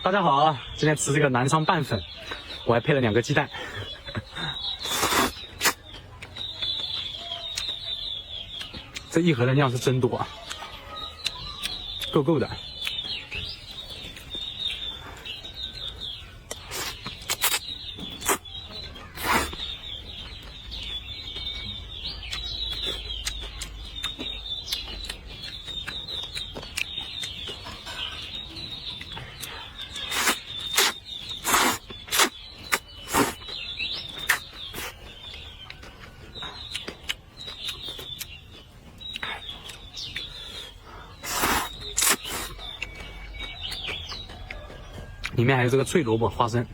大家好，今天吃这个南昌拌粉，我还配了2个鸡蛋。这一盒的量是真多，够的。里面还有这个脆萝卜、花生。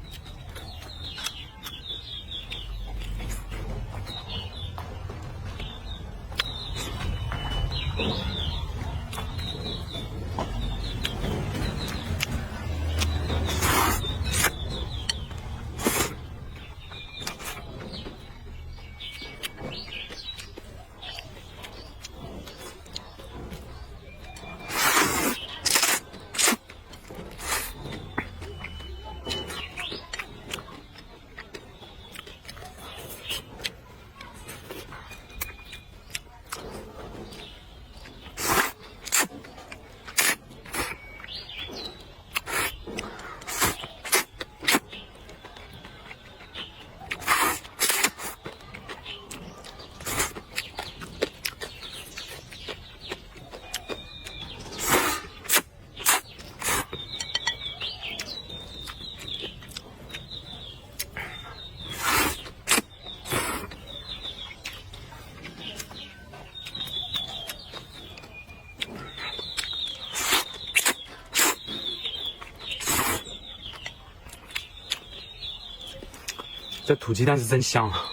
这土鸡蛋是真香啊！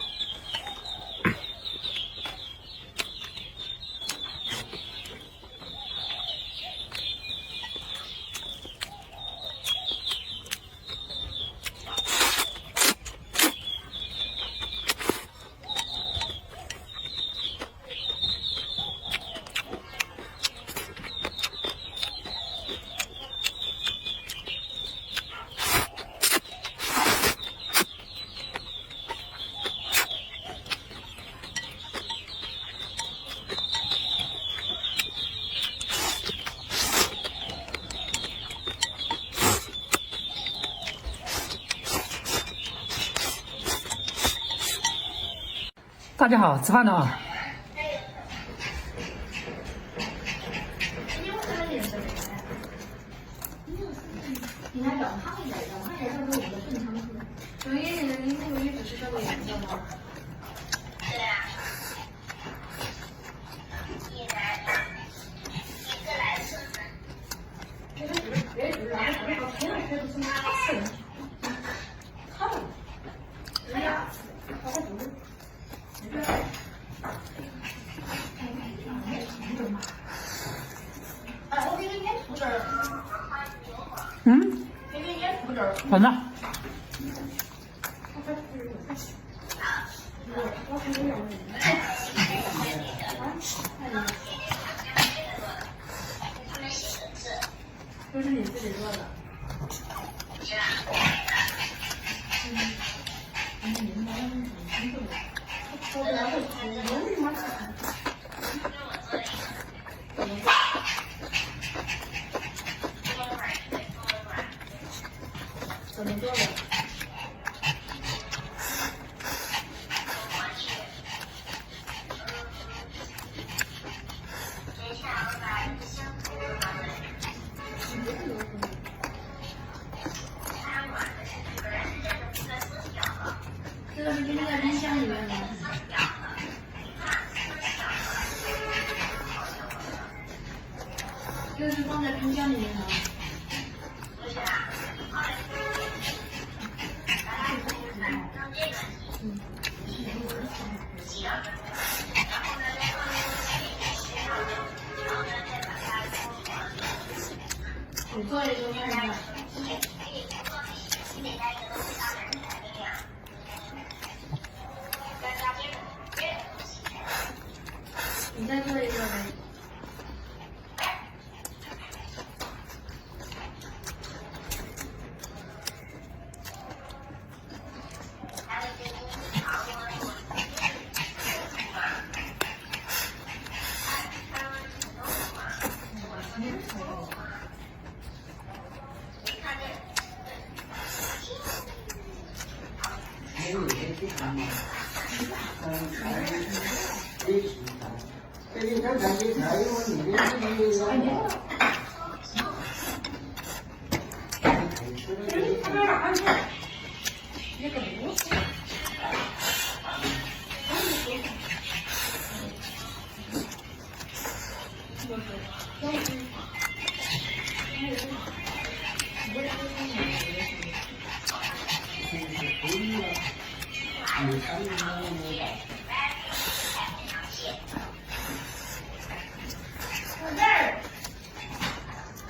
大家好，吃饭了啊！你还长胖一点，长胖一点就是我们的正常数。所以你那个也只是这个颜色吗？对呀。一个来吃。这个别煮了，我天哪，这个是哪个？看。对呀，好好煮。哎，我给你捏土豆儿。给你捏土豆儿。好的。都是你自己做的。是啊。我本来会吃，我为什么吃？怎么做的？这个是冰在冰箱里面的。这个是放在冰箱里面的。不是啊。行。你做一个看看。你再做一个呗。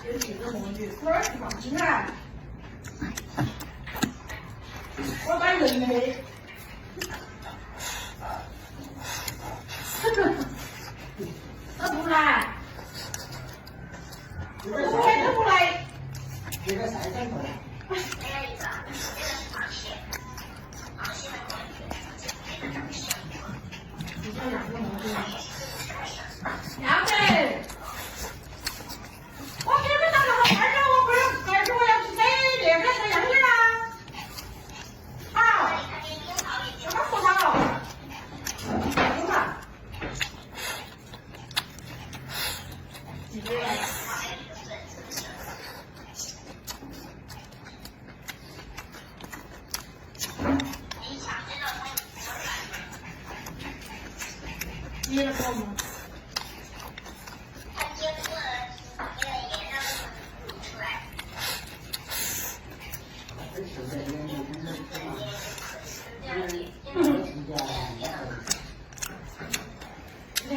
有几个模具，锅儿是放进来，我把人类，他不来，我还他不来，这个菜真多。要得。我今天早上好快点，我要去买那个啥样的啦。好，我把葡萄，葡萄，你的好吗？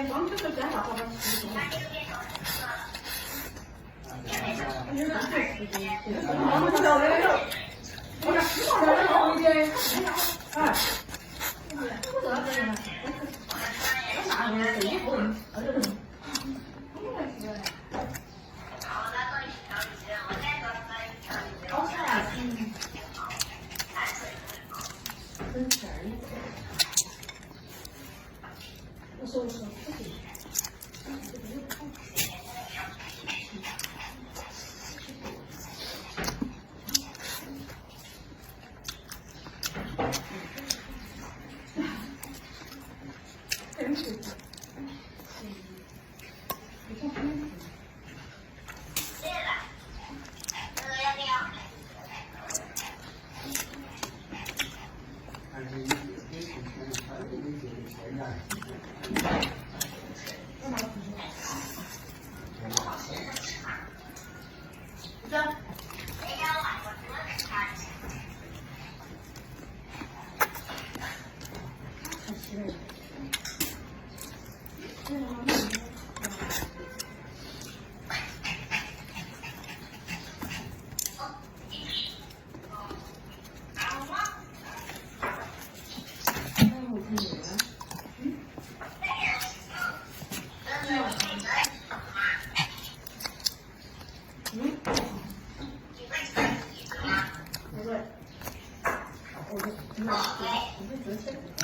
光吃个干啥？我说。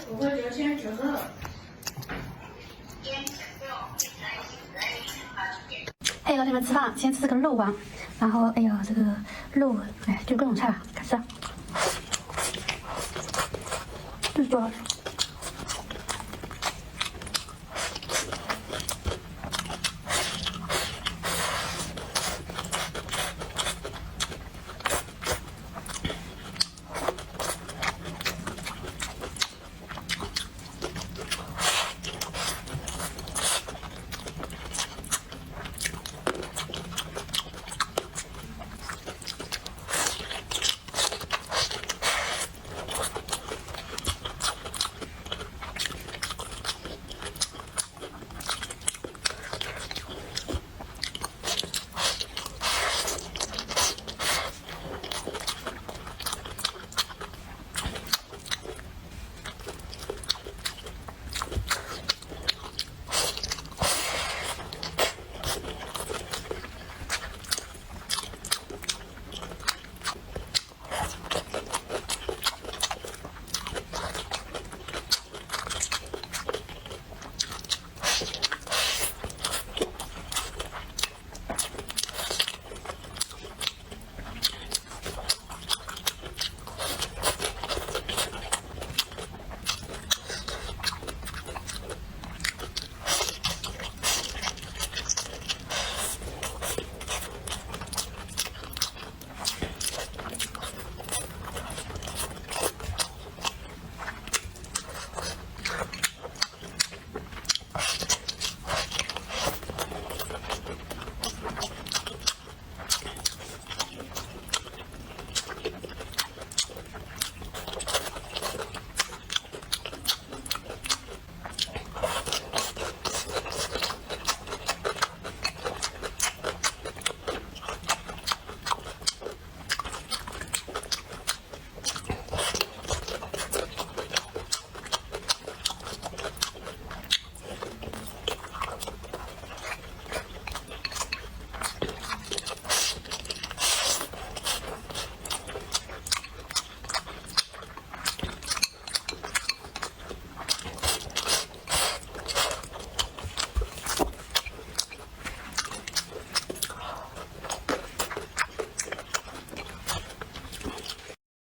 我会留先觉得。嘿，老铁们吃饭，先吃这个肉丸，然后哎呀，这个肉，哎，就各种菜吧，开始。这是多少？